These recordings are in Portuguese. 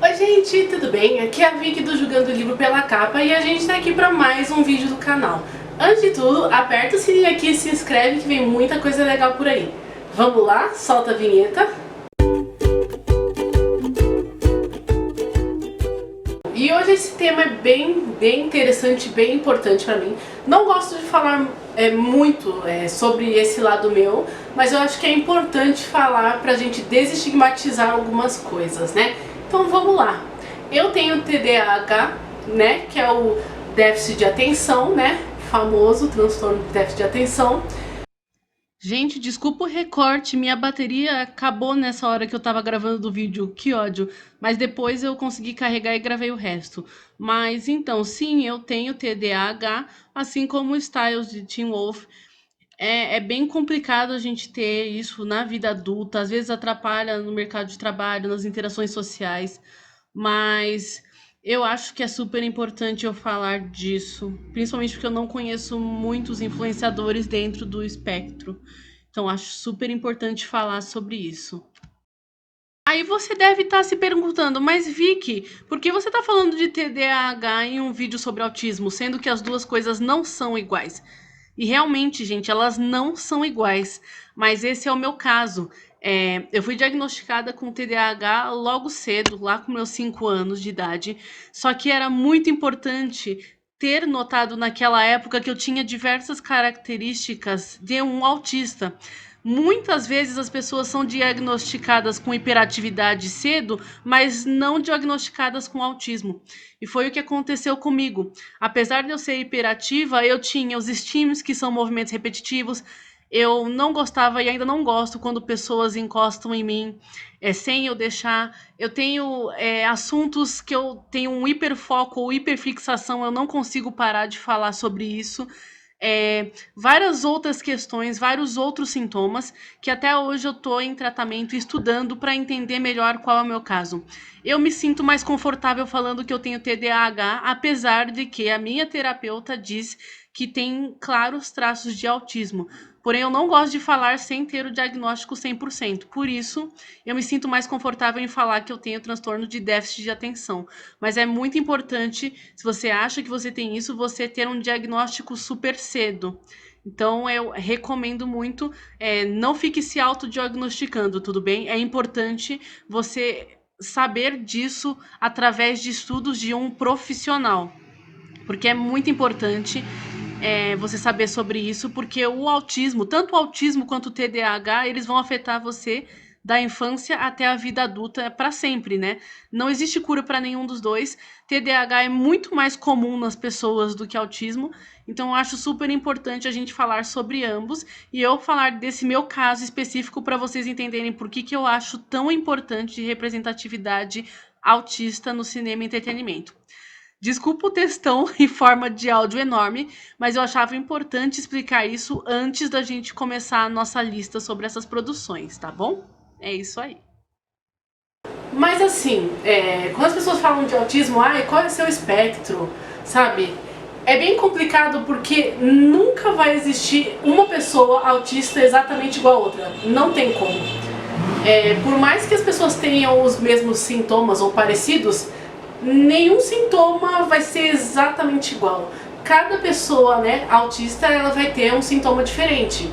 Oi gente, tudo bem? Aqui é a Vicky do Julgando o Livro pela Capa e a gente tá aqui pra mais um vídeo do canal. Antes de tudo, aperta o sininho aqui e se inscreve que vem muita coisa legal por aí. Vamos lá? Solta a vinheta. E hoje esse tema é bem interessante, bem importante pra mim. Não gosto de falar muito sobre esse lado meu, mas eu acho que é importante falar pra gente desestigmatizar algumas coisas, né? Então vamos lá. Eu tenho TDAH, né, que é o déficit de atenção, né, famoso transtorno de déficit de atenção. Gente, desculpa o recorte, minha bateria acabou nessa hora que eu tava gravando do vídeo, que ódio. Mas depois eu consegui carregar e gravei o resto. Mas então, sim, eu tenho TDAH, assim como o Styles de Teen Wolf. É bem complicado a gente ter isso na vida adulta, às vezes atrapalha no mercado de trabalho, nas interações sociais, mas eu acho que é super importante eu falar disso, principalmente porque eu não conheço muitos influenciadores dentro do espectro, então acho super importante falar sobre isso. Aí você deve estar se perguntando, mas Vicky, por que você está falando de TDAH em um vídeo sobre autismo, sendo que as duas coisas não são iguais? E realmente, gente, elas não são iguais, mas esse é o meu caso. Eu fui diagnosticada com TDAH logo cedo, lá com meus 5 anos de idade, só que era muito importante ter notado naquela época que eu tinha diversas características de um autista. Muitas vezes as pessoas são diagnosticadas com hiperatividade cedo, mas não diagnosticadas com autismo. E foi o que aconteceu comigo. Apesar de eu ser hiperativa, eu tinha os stims, que são movimentos repetitivos. Eu não gostava e ainda não gosto quando pessoas encostam em mim sem eu deixar. Eu tenho assuntos que eu tenho um hiperfoco ou hiperfixação, eu não consigo parar de falar sobre isso. Várias outras questões, vários outros sintomas que até hoje eu estou em tratamento estudando para entender melhor qual é o meu caso. Eu me sinto mais confortável falando que eu tenho TDAH, apesar de que a minha terapeuta diz que tem claros traços de autismo. Porém, eu não gosto de falar sem ter o diagnóstico 100%. Por isso, eu me sinto mais confortável em falar que eu tenho transtorno de déficit de atenção. Mas é muito importante, se você acha que você tem isso, você ter um diagnóstico super cedo. Então, eu recomendo muito, não fique se autodiagnosticando, tudo bem? É importante você saber disso através de estudos de um profissional, porque é muito importante você saber sobre isso, porque o autismo, tanto o autismo quanto o TDAH, eles vão afetar você da infância até a vida adulta para sempre, né? Não existe cura para nenhum dos dois. TDAH é muito mais comum nas pessoas do que autismo, então eu acho super importante a gente falar sobre ambos e eu falar desse meu caso específico para vocês entenderem por que eu acho tão importante representatividade autista no cinema e entretenimento. Desculpa o textão em forma de áudio enorme, mas eu achava importante explicar isso antes da gente começar a nossa lista sobre essas produções, tá bom? É isso aí. Mas assim, quando as pessoas falam de autismo, qual é o seu espectro, sabe? É bem complicado porque nunca vai existir uma pessoa autista exatamente igual a outra. Não tem como. Por mais que as pessoas tenham os mesmos sintomas ou parecidos, nenhum sintoma vai ser exatamente igual. Cada pessoa, né, autista, ela vai ter um sintoma diferente.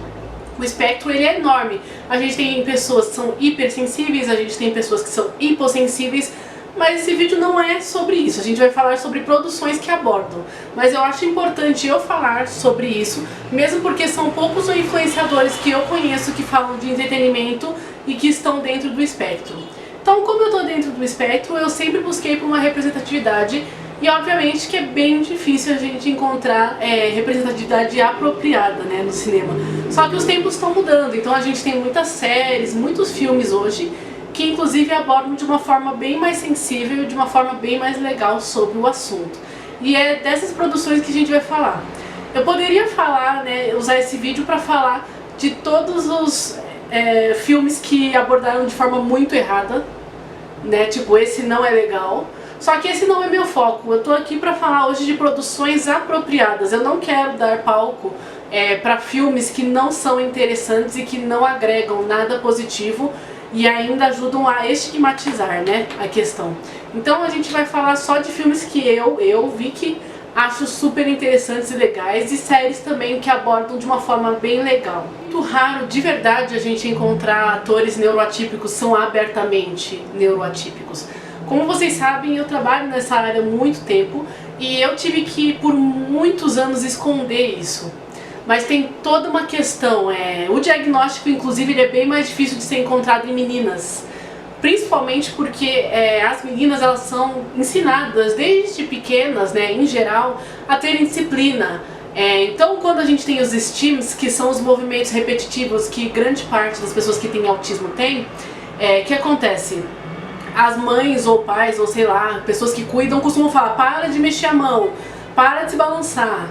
O espectro, ele é enorme. A gente tem pessoas que são hipersensíveis, a gente tem pessoas que são hipossensíveis, mas esse vídeo não é sobre isso. A gente vai falar sobre produções que abordam. Mas eu acho importante eu falar sobre isso, mesmo porque são poucos os influenciadores que eu conheço que falam de entretenimento e que estão dentro do espectro. Então, como eu estou dentro do espectro, eu sempre busquei por uma representatividade e obviamente que é bem difícil a gente encontrar representatividade apropriada, né, no cinema. Só que os tempos estão mudando, então a gente tem muitas séries, muitos filmes hoje que inclusive abordam de uma forma bem mais sensível, de uma forma bem mais legal sobre o assunto. E é dessas produções que a gente vai falar. Eu poderia falar, né, usar esse vídeo para falar de todos os filmes que abordaram de forma muito errada, né, tipo, esse não é legal. Só que esse não é meu foco, eu tô aqui pra falar hoje de produções apropriadas. Eu não quero dar palco para filmes que não são interessantes e que não agregam nada positivo e ainda ajudam a estigmatizar, né, a questão. Então a gente vai falar só de filmes que eu vi que acho super interessantes e legais, e séries também que abordam de uma forma bem legal. Muito raro de verdade a gente encontrar atores neuroatípicos, são abertamente neuroatípicos. Como vocês sabem, eu trabalho nessa área há muito tempo e eu tive que por muitos anos esconder isso. Mas tem toda uma questão, o diagnóstico inclusive ele é bem mais difícil de ser encontrado em meninas. Principalmente porque as meninas elas são ensinadas desde pequenas, né, em geral, a terem disciplina. Então quando a gente tem os STEAMs, que são os movimentos repetitivos que grande parte das pessoas que têm autismo tem, que acontece? As mães ou pais, ou sei lá, pessoas que cuidam costumam falar: para de mexer a mão, para de se balançar.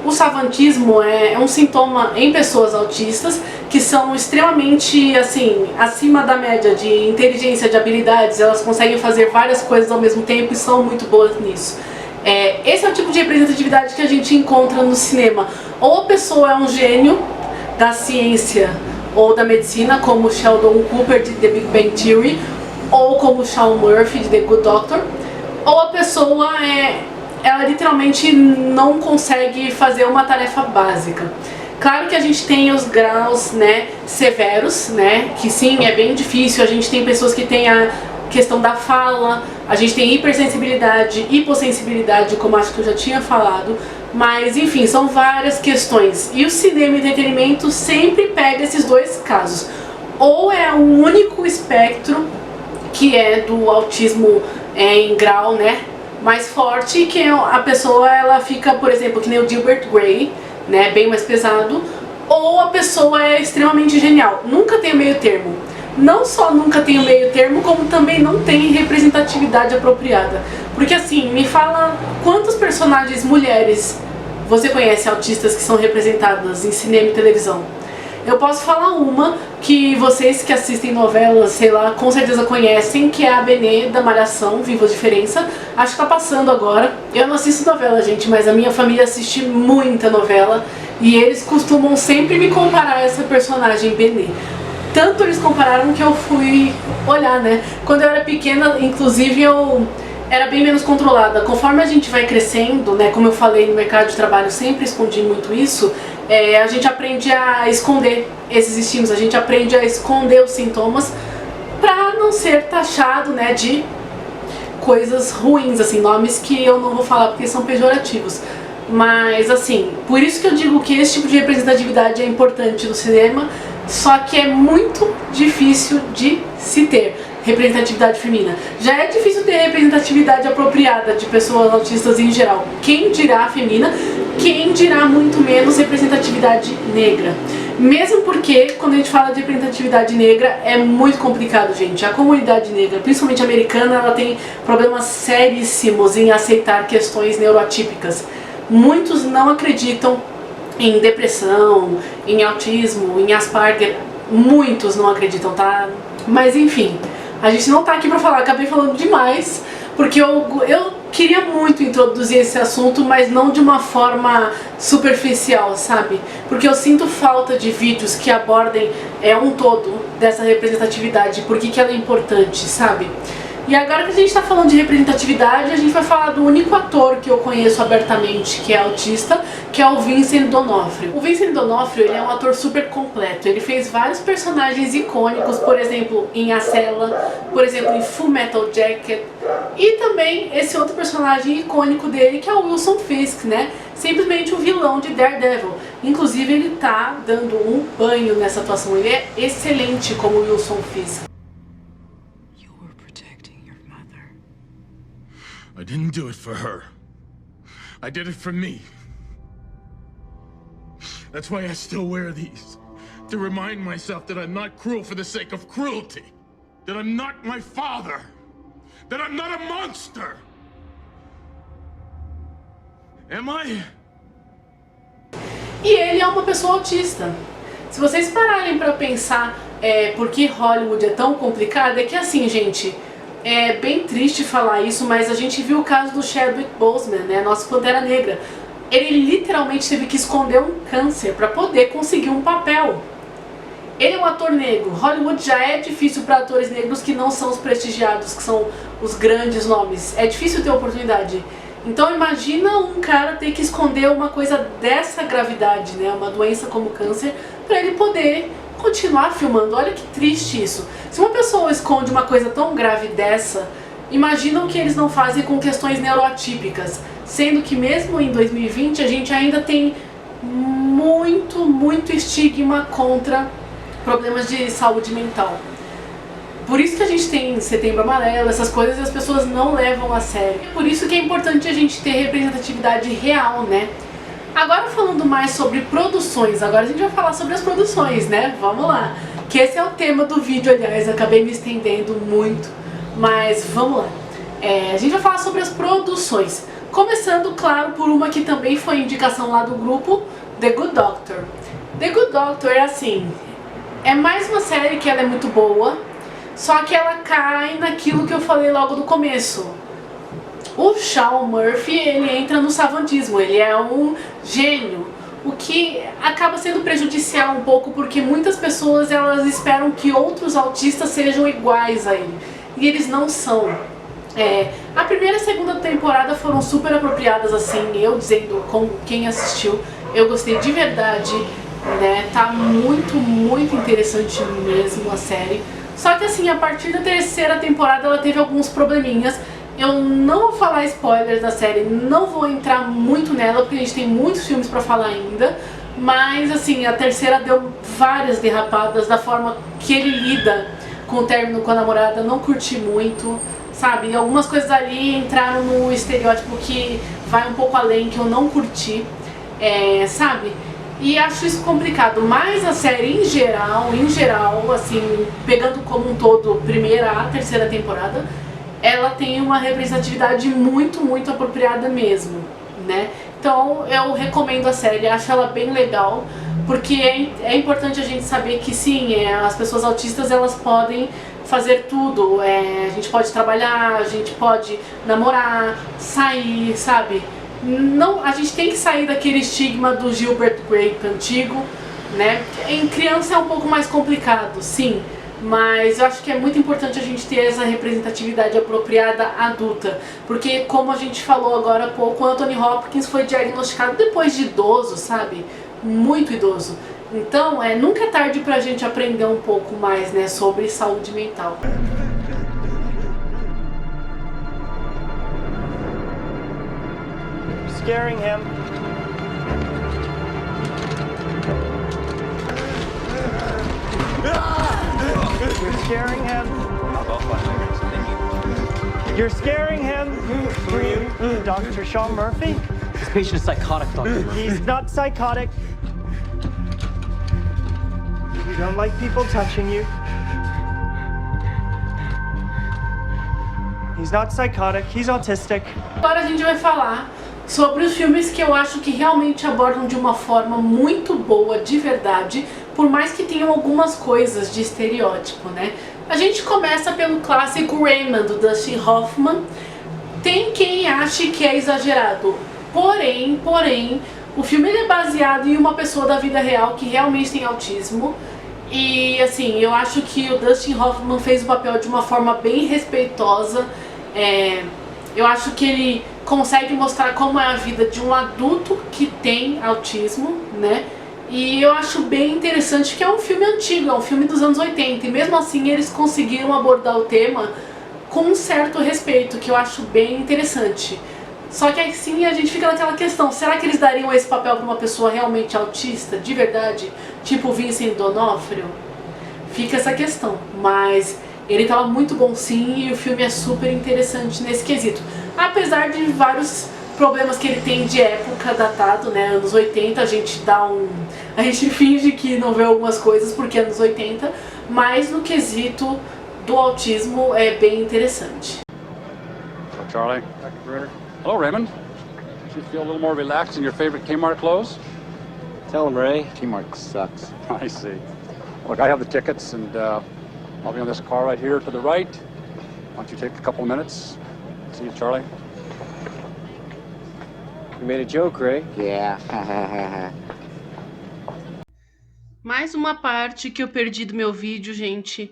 O savantismo é um sintoma em pessoas autistas que são extremamente, assim, acima da média de inteligência, de habilidades. Elas conseguem fazer várias coisas ao mesmo tempo e são muito boas nisso. Esse é o tipo de representatividade que a gente encontra no cinema. Ou a pessoa é um gênio da ciência ou da medicina, como Sheldon Cooper de The Big Bang Theory, ou como Sean Murphy de The Good Doctor, ou a pessoa ela literalmente não consegue fazer uma tarefa básica. Claro que a gente tem os graus, né, severos, né, que sim, é bem difícil. A gente tem pessoas que têm a questão da fala, a gente tem hipersensibilidade, hipossensibilidade, como acho que eu já tinha falado, mas enfim, são várias questões. E o cinema e entretenimento sempre pega esses dois casos. Ou é um único espectro, que é do autismo em grau, né, mais forte, que a pessoa ela fica, por exemplo, que nem o Gilbert Gray, né, bem mais pesado, ou a pessoa é extremamente genial. Nunca tem o meio termo. Não só nunca tem o meio termo, como também não tem representatividade apropriada. Porque assim, me fala quantos personagens mulheres você conhece autistas que são representadas em cinema e televisão? Eu posso falar uma que vocês que assistem novelas, sei lá, com certeza conhecem, que é a Benê da Malhação, Viva a Diferença. Acho que tá passando agora. Eu não assisto novela, gente, mas a minha família assiste muita novela e eles costumam sempre me comparar a essa personagem Benê. Tanto eles compararam que eu fui olhar, né? Quando eu era pequena, inclusive, eu era bem menos controlada. Conforme a gente vai crescendo, né, como eu falei, no mercado de trabalho eu sempre escondi muito isso, a gente aprende a esconder esses estímulos, a gente aprende a esconder os sintomas pra não ser taxado, né, de coisas ruins, assim, nomes que eu não vou falar porque são pejorativos. Mas assim, por isso que eu digo que esse tipo de representatividade é importante no cinema, só que é muito difícil de se ter representatividade feminina. Já é difícil ter representatividade apropriada de pessoas autistas em geral. Quem dirá feminina, quem dirá muito menos representatividade negra. Mesmo porque, quando a gente fala de representatividade negra, é muito complicado, gente. A comunidade negra, principalmente americana, ela tem problemas seríssimos em aceitar questões neuroatípicas. Muitos não acreditam em depressão, em autismo, em Asperger. Muitos não acreditam, tá? Mas enfim, a gente não tá aqui pra falar, acabei falando demais, porque eu queria muito introduzir esse assunto, mas não de uma forma superficial, sabe? Porque eu sinto falta de vídeos que abordem um todo dessa representatividade, por que ela é importante, sabe? E agora que a gente tá falando de representatividade, a gente vai falar do único ator que eu conheço abertamente que é autista, que é o Vincent D'Onofrio. O Vincent D'Onofrio, ele é um ator super completo. Ele fez vários personagens icônicos, por exemplo, em A Cela, por exemplo, em Full Metal Jacket, e também esse outro personagem icônico dele, que é o Wilson Fisk, né? Simplesmente o vilão de Daredevil. Inclusive, ele tá dando um banho nessa atuação. Ele é excelente como Wilson Fisk. I didn't do it for her. I did it for me. That's why I still wear these. To remind myself that I'm not cruel for the sake of cruelty. That I'm not my father. That I'm not a monster. Am I? E ele é uma pessoa autista. Se vocês pararem pra pensar por que Hollywood é tão complicado, é que assim, gente, é bem triste falar isso, mas a gente viu o caso do Chadwick Boseman, né, nosso Pantera Negra. Ele literalmente teve que esconder um câncer para poder conseguir um papel. Ele é um ator negro. Hollywood já é difícil para atores negros que não são os prestigiados, que são os grandes nomes. É difícil ter oportunidade. Então imagina um cara ter que esconder uma coisa dessa gravidade, né, uma doença como câncer, para ele poder continuar filmando. Olha que triste isso. Se uma pessoa esconde uma coisa tão grave dessa, imagina o que eles não fazem com questões neuroatípicas. Sendo que mesmo em 2020 a gente ainda tem muito estigma contra problemas de saúde mental. Por isso que a gente tem Setembro Amarelo, essas coisas, e as pessoas não levam a sério. Por isso que é importante a gente ter representatividade real, né? Agora falando mais sobre produções, agora a gente vai falar sobre as produções, né? Vamos lá. Que esse é o tema do vídeo, aliás, acabei me estendendo muito, mas vamos lá. A gente vai falar sobre as produções. Começando, claro, por uma que também foi indicação lá do grupo, The Good Doctor. The Good Doctor é assim, é mais uma série que ela é muito boa, só que ela cai naquilo que eu falei logo no começo. O Sean Murphy, ele entra no savantismo, ele é um gênio, o que acaba sendo prejudicial um pouco, porque muitas pessoas elas esperam que outros autistas sejam iguais a ele, e eles não são. A primeira e a segunda temporada foram super apropriadas, assim, eu dizendo com quem assistiu, eu gostei de verdade, né, tá muito interessante mesmo a série. Só que assim, a partir da terceira temporada ela teve alguns probleminhas. Eu não vou falar spoilers da série, não vou entrar muito nela, porque a gente tem muitos filmes pra falar ainda. Mas assim, a terceira deu várias derrapadas da forma que ele lida com o término com a namorada, não curti muito, sabe? Algumas coisas ali entraram no estereótipo que vai um pouco além, que eu não curti, sabe? E acho isso complicado, mas a série em geral, assim, pegando como um todo, primeira a terceira temporada, ela tem uma representatividade muito apropriada mesmo, né? Então eu recomendo a série, acho ela bem legal, porque é importante a gente saber que sim, as pessoas autistas elas podem fazer tudo, a gente pode trabalhar, a gente pode namorar, sair, sabe? Não, a gente tem que sair daquele estigma do Gilbert Grape antigo, né? Em criança é um pouco mais complicado, sim, mas eu acho que é muito importante a gente ter essa representatividade apropriada adulta, porque como a gente falou agora há pouco, o Anthony Hopkins foi diagnosticado depois de idoso, sabe? Muito idoso. Então, nunca é tarde pra gente aprender um pouco mais, né, sobre saúde mental. Scaring him. You're scaring him. You're scaring him. Who are you? Dr. Sean Murphy? This patient is psychotic, Dr. Murphy. He's not psychotic. You don't like people touching you. He's not psychotic, he's autistic. Agora a gente vai falar sobre os filmes que eu acho que realmente abordam de uma forma muito boa, de verdade, por mais que tenham algumas coisas de estereótipo, né? A gente começa pelo clássico Rayman, do Dustin Hoffman. Tem quem ache que é exagerado, porém, o filme ele é baseado em uma pessoa da vida real que realmente tem autismo. E assim, eu acho que o Dustin Hoffman fez o papel de uma forma bem respeitosa. Eu acho que ele consegue mostrar como é a vida de um adulto que tem autismo, né? E eu acho bem interessante que é um filme antigo, é um filme dos anos 80, e mesmo assim eles conseguiram abordar o tema com um certo respeito, que eu acho bem interessante. Só que assim a gente fica naquela questão, será que eles dariam esse papel para uma pessoa realmente autista, de verdade? Tipo Vincent D'Onofrio? Fica essa questão, mas ele tava muito bom sim, e o filme é super interessante nesse quesito. Apesar de vários problemas que ele tem de época datado, né, anos 80, a gente finge que não vê algumas coisas porque é anos 80, mas no quesito do autismo é bem interessante. Hello, Charlie. Dr. Bruner. Hello, Raymond. Do you feel a little more relaxed in your favorite Kmart clothes? Tell him, Ray. Kmart sucks. I see. Look, I have the tickets, and I'll be on this car right here to the right. Why don't you take a couple of minutes? See you, Charlie. You made a joke, Ray. Yeah. Mais uma parte que eu perdi do meu vídeo, gente.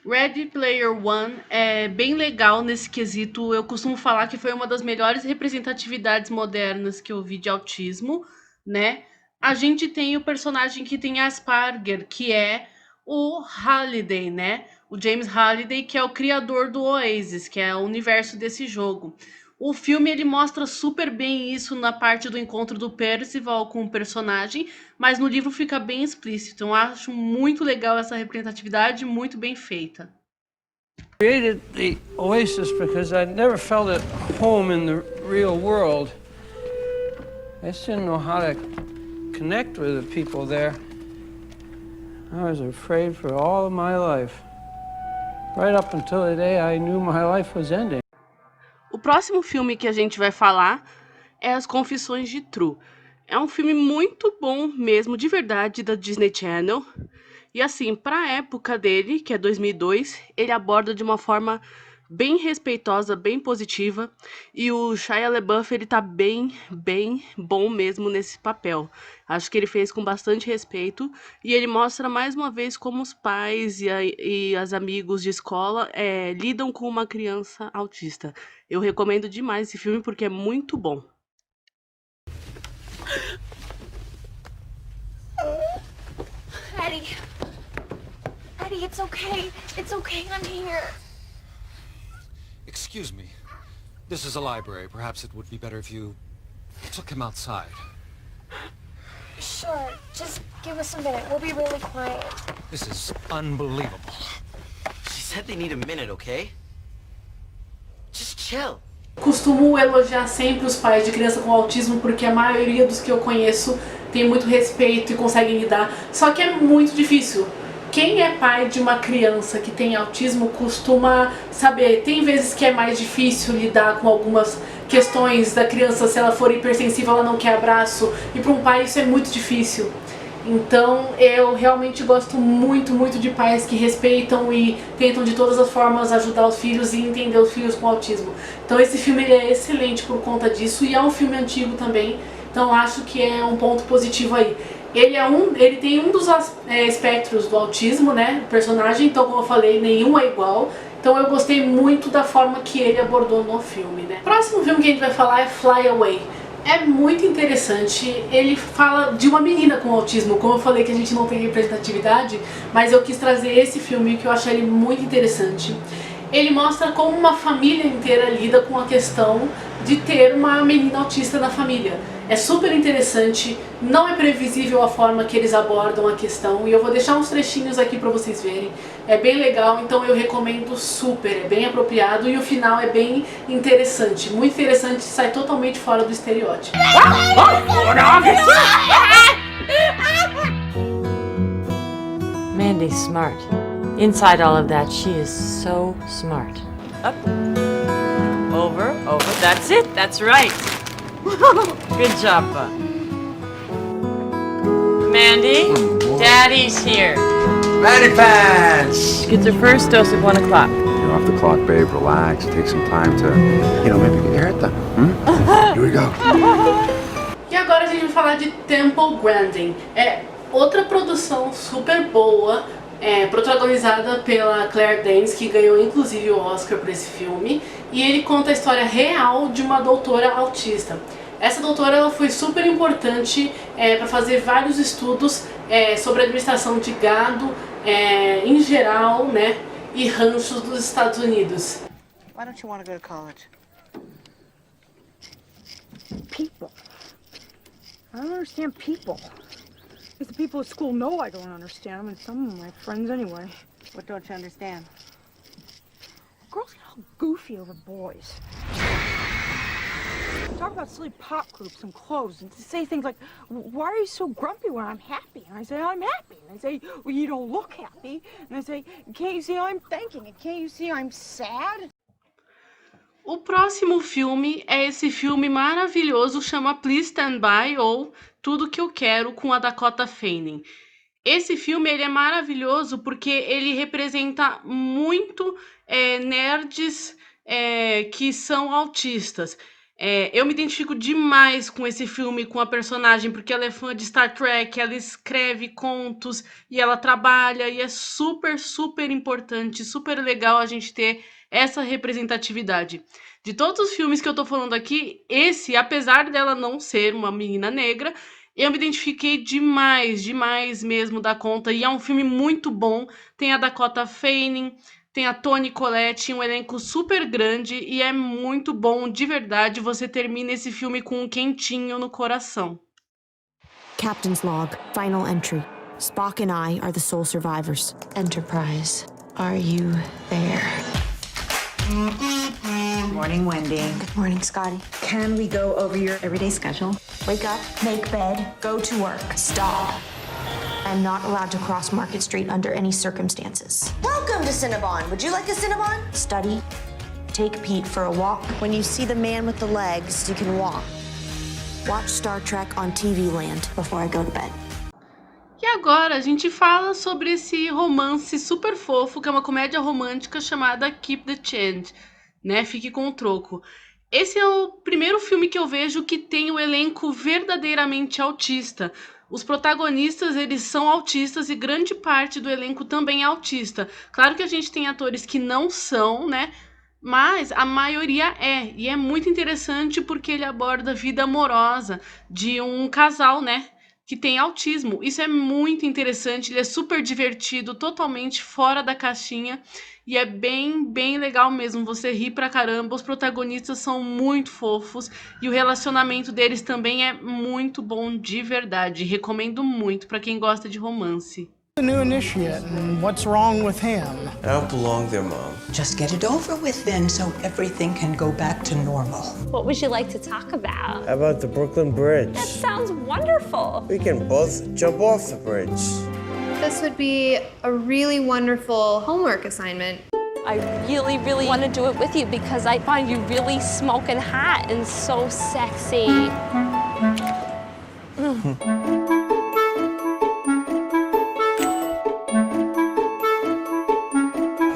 Ready Player One é bem legal nesse quesito. Eu costumo falar que foi uma das melhores representatividades modernas que eu vi de autismo, né? A gente tem o personagem que tem Asperger, que é o Halliday, né? O James Halliday, que é o criador do Oasis, que é o universo desse jogo. O filme ele mostra super bem isso na parte do encontro do Percival com o personagem, mas no livro fica bem explícito. Então, eu acho muito legal essa representatividade, muito bem feita. Created the Oasis because I never felt at home in the real world. I just didn't know how to connect with the people there. I was afraid for all of my life. Right up until the day I knew my life was ending. O próximo filme que a gente vai falar é As Confissões de Tru. É um filme muito bom mesmo, de verdade, da Disney Channel. E assim, para a época dele, que é 2002, ele aborda de uma forma bem respeitosa, bem positiva. E o Shia LaBeouf, ele tá bem bom mesmo nesse papel. Acho que ele fez com bastante respeito. E ele mostra mais uma vez como os pais e as amigos de escola lidam com uma criança autista. Eu recomendo demais esse filme porque é muito bom. Eddie. Eddie, it's okay. It's okay, I'm here. Excuse me. This is a library. Perhaps it would be better if you took him outside. Sure, just give us a minute. We'll be really quiet. This is unbelievable. She said they need a minute, okay? Just chill. Costumo elogiar sempre os pais de criança com autismo porque a maioria dos que eu conheço tem muito respeito e conseguem lidar. Só que é muito difícil. Quem é pai de uma criança que tem autismo costuma saber. Tem vezes que é mais difícil lidar com algumas questões da criança. Se ela for hipersensível, ela não quer abraço. E para um pai isso é muito difícil. Então eu realmente gosto muito de pais que respeitam e tentam de todas as formas ajudar os filhos e entender os filhos com autismo. Então esse filme ele é excelente por conta disso e é um filme antigo também. Então acho que é um ponto positivo aí. Ele tem um dos espectros do autismo, né, o personagem, então como eu falei, nenhum é igual. Então eu gostei muito da forma que ele abordou no filme, né. O próximo filme que a gente vai falar é Fly Away. É muito interessante, ele fala de uma menina com autismo, como eu falei que a gente não tem representatividade, mas eu quis trazer esse filme que eu achei ele muito interessante. Ele mostra como uma família inteira lida com a questão de ter uma menina autista na família. É super interessante, não é previsível a forma que eles abordam a questão e eu vou deixar uns trechinhos aqui pra vocês verem. É bem legal, então eu recomendo super, é bem apropriado e o final é bem interessante, muito interessante, sai totalmente fora do estereótipo. Mandy's smart. Inside all of that, she is so smart. Up, over, that's it, that's right. Good job, bud. Mandy, Daddy's here. Mandy Pants! Gets her first dose at 1 o'clock. You're off the clock, babe. Relax. Take some time to, maybe get your hair done. Here we go. E agora a gente vai falar de Temple Grandin. É outra produção super boa, protagonizada pela Claire Danes, que ganhou inclusive o Oscar por esse filme. E ele conta a história real de uma doutora autista. Essa doutora ela foi super importante para fazer vários estudos sobre a administração de gado em geral, né, e ranchos dos Estados Unidos. Why don't you want to go to college? People. I don't understand people. Because the people at school know I don't understand them, and some of my friends anyway. What don't you understand? Girls get all goofy over boys. Talk about silly pop groups and clothes and say things like, why are you so grumpy when I'm happy? And I say, I'm happy. And they say, well, you don't look happy. And I say, can't you see I'm thinking? And can't you see I'm sad? O próximo filme é esse filme maravilhoso, chama Please Stand By ou Tudo Que Eu Quero, com a Dakota Fanning. Esse filme ele é maravilhoso porque ele representa muito nerds que são autistas. Eu me identifico demais com esse filme, com a personagem, porque ela é fã de Star Trek, ela escreve contos e ela trabalha, e é super, super importante, super legal a gente ter essa representatividade. De todos os filmes que eu tô falando aqui, esse, apesar dela não ser uma menina negra, eu me identifiquei demais, demais mesmo da conta, e é um filme muito bom. Tem a Dakota Fanning, tem a Toni Collette, um elenco super grande, e é muito bom, de verdade, você termina esse filme com um quentinho no coração. Captain's log, final entry. Spock and I are the sole survivors. Enterprise, are you there? Good morning, Wendy. Good morning, Scotty. Can we go over your everyday schedule? Wake up, make bed, go to work. Stop. I'm not allowed to cross Market Street under any circumstances. Welcome to Cinnabon. Would you like a Cinnabon? Study. Take Pete for a walk. When you see the man with the legs, you can walk. Watch Star Trek on TV Land before I go to bed. E agora a gente fala sobre esse romance super fofo, que é uma comédia romântica chamada Keep the Change, né? Fique com o troco. Esse é o primeiro filme que eu vejo que tem o elenco verdadeiramente autista. Os protagonistas, eles são autistas e grande parte do elenco também é autista. Claro que a gente tem atores que não são, né? Mas a maioria é. E é muito interessante porque ele aborda a vida amorosa de um casal, né? Que tem autismo. Isso é muito interessante, ele é super divertido, totalmente fora da caixinha, e é bem, bem legal mesmo, você ri pra caramba, os protagonistas são muito fofos, e o relacionamento deles também é muito bom de verdade, recomendo muito pra quem gosta de romance. The new initiate, and what's wrong with him? I don't belong there, Mom. Just get it over with then so everything can go back to normal. What would you like to talk about? How about the Brooklyn Bridge? That sounds wonderful. We can both jump off the bridge. This would be a really wonderful homework assignment. I really, really want to do it with you because I find you really smoking hot and so sexy.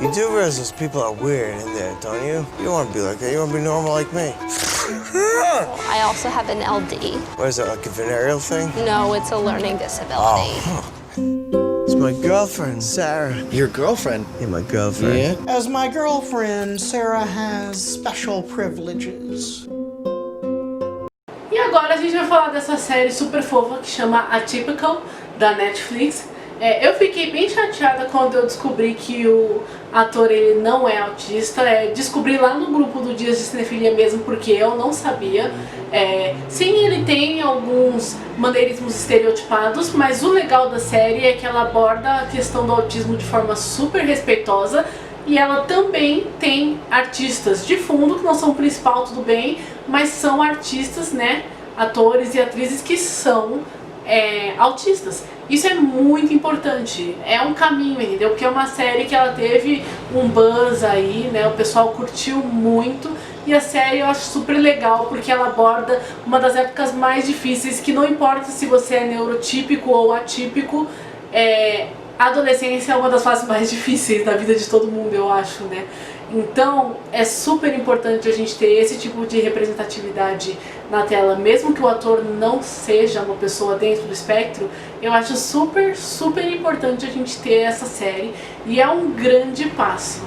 You do realize those people are weird in there, don't you? You don't want to be like that. You want to be normal like me. I also have an LD. What is that, like a venereal thing? No, it's a learning disability. Oh. It's my girlfriend, Sarah. Your girlfriend? Yeah, my girlfriend. Yeah? As my girlfriend, Sarah has special privileges. E agora a gente vai falar dessa série super fofa que chama Atypical, da Netflix. Eu fiquei bem chateada quando eu descobri que o ator ele não é autista. Descobri lá no grupo do Dias de Cinefilia mesmo, porque eu não sabia. Sim, ele tem alguns maneirismos estereotipados, mas o legal da série é que ela aborda a questão do autismo de forma super respeitosa. E ela também tem artistas de fundo, que não são o principal, tudo bem, mas são artistas, né, atores e atrizes que são autistas. Isso é muito importante, é um caminho, entendeu? Porque é uma série que ela teve um buzz aí, né? O pessoal curtiu muito, e a série eu acho super legal porque ela aborda uma das épocas mais difíceis, que não importa se você é neurotípico ou atípico, a adolescência é uma das fases mais difíceis da vida de todo mundo, eu acho, né? Então é super importante a gente ter esse tipo de representatividade na tela, mesmo que o ator não seja uma pessoa dentro do espectro. Eu acho super, super importante a gente ter essa série, e é um grande passo.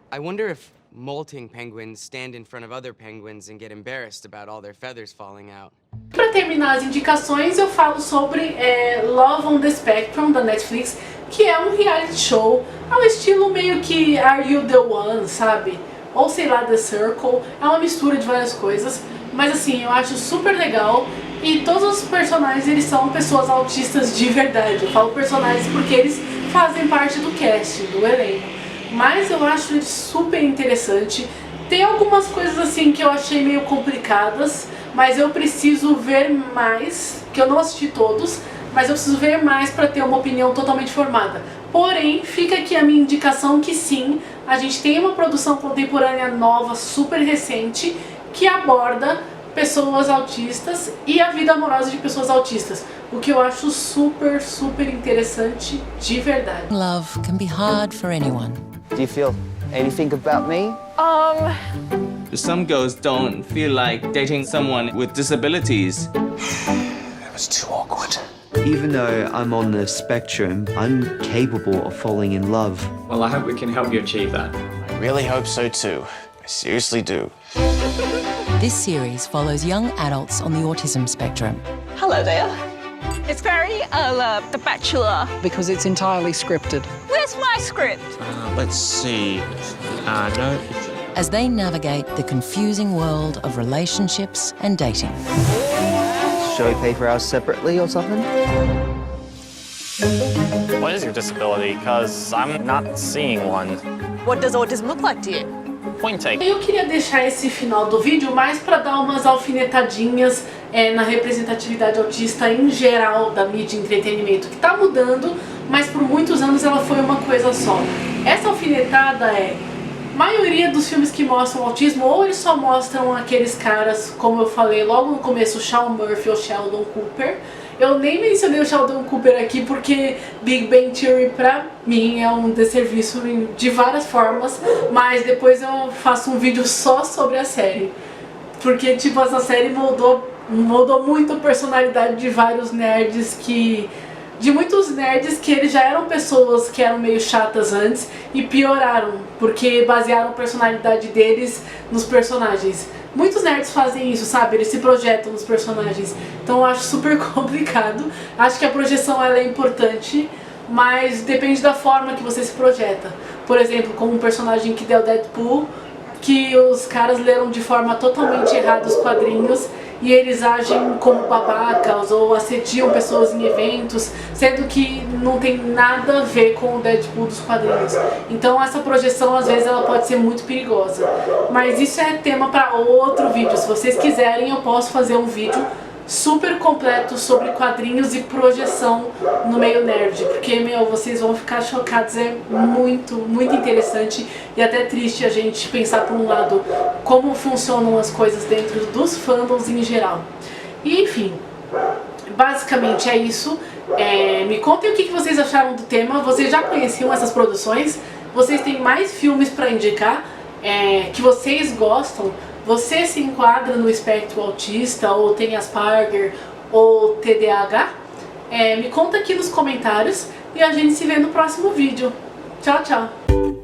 I wonder if molting penguins stand in front of other penguins and get embarrassed about all their feathers falling out. Para terminar as indicações, eu falo sobre Love on the Spectrum, da Netflix, que é um reality show ao estilo meio que Are You the One, sabe? Ou sei lá, The Circle. É uma mistura de várias coisas, mas assim, eu acho super legal. E todos os personagens, eles são pessoas autistas de verdade. Eu falo personagens porque eles fazem parte do cast, do elenco. mas eu acho ele super interessante. Tem algumas coisas assim que eu achei meio complicadas, mas eu preciso ver mais, que eu não assisti todos, mas eu preciso ver mais para ter uma opinião totalmente formada. Porém, fica aqui a minha indicação que sim, a gente tem uma produção contemporânea nova, super recente, que aborda pessoas autistas e a vida amorosa de pessoas autistas, o que eu acho super, super interessante de verdade. Love can be hard for anyone. Do you feel anything about me? Some girls don't feel like dating someone with disabilities. It was too awkward. Even though I'm on the spectrum, I'm capable of falling in love. Well, I hope we can help you achieve that. I really hope so too. I seriously do. This series follows young adults on the autism spectrum. Hello there. It's very, The Bachelor. Because it's entirely scripted. Where's my script? Let's see. No. As they navigate the confusing world of relationships and dating. Shall we pay for ours separately or something? What is your disability? Because I'm not seeing one. What does autism look like to you? Point take. Eu queria deixar esse final do vídeo mais para dar umas alfinetadinhas na representatividade autista em geral da mídia e entretenimento, que tá mudando, mas por muitos anos ela foi uma coisa só. Essa alfinetada é: a maioria dos filmes que mostram autismo, ou eles só mostram aqueles caras, como eu falei logo no começo, Sean Murphy ou Sheldon Cooper. Eu nem mencionei o Sheldon Cooper aqui porque Big Bang Theory pra mim é um desserviço de várias formas, mas depois eu faço um vídeo só sobre a série. Porque tipo, essa série mudou muito a personalidade de vários nerds de muitos nerds que eles já eram pessoas que eram meio chatas antes e pioraram, porque basearam a personalidade deles nos personagens. Muitos nerds fazem isso, sabe? Eles se projetam nos personagens. Então eu acho super complicado. Acho que a projeção ela é importante, mas depende da forma que você se projeta. Por exemplo, como um personagem que deu Deadpool, que os caras leram de forma totalmente errada os quadrinhos e eles agem como babacas ou assediam pessoas em eventos, sendo que não tem nada a ver com o Deadpool dos quadrinhos. Então essa projeção às vezes ela pode ser muito perigosa. Mas isso é tema para outro vídeo. Se vocês quiserem eu posso fazer um vídeo super completo sobre quadrinhos e projeção no meio nerd, porque, vocês vão ficar chocados, é muito, muito interessante e até triste a gente pensar por um lado como funcionam as coisas dentro dos fandoms em geral. E enfim, basicamente é isso. Me contem o que vocês acharam do tema. Vocês já conheciam essas produções? Vocês têm mais filmes para indicar que vocês gostam? Você se enquadra no espectro autista, ou tem Asperger, ou TDAH? Me conta aqui nos comentários e a gente se vê no próximo vídeo. Tchau, tchau!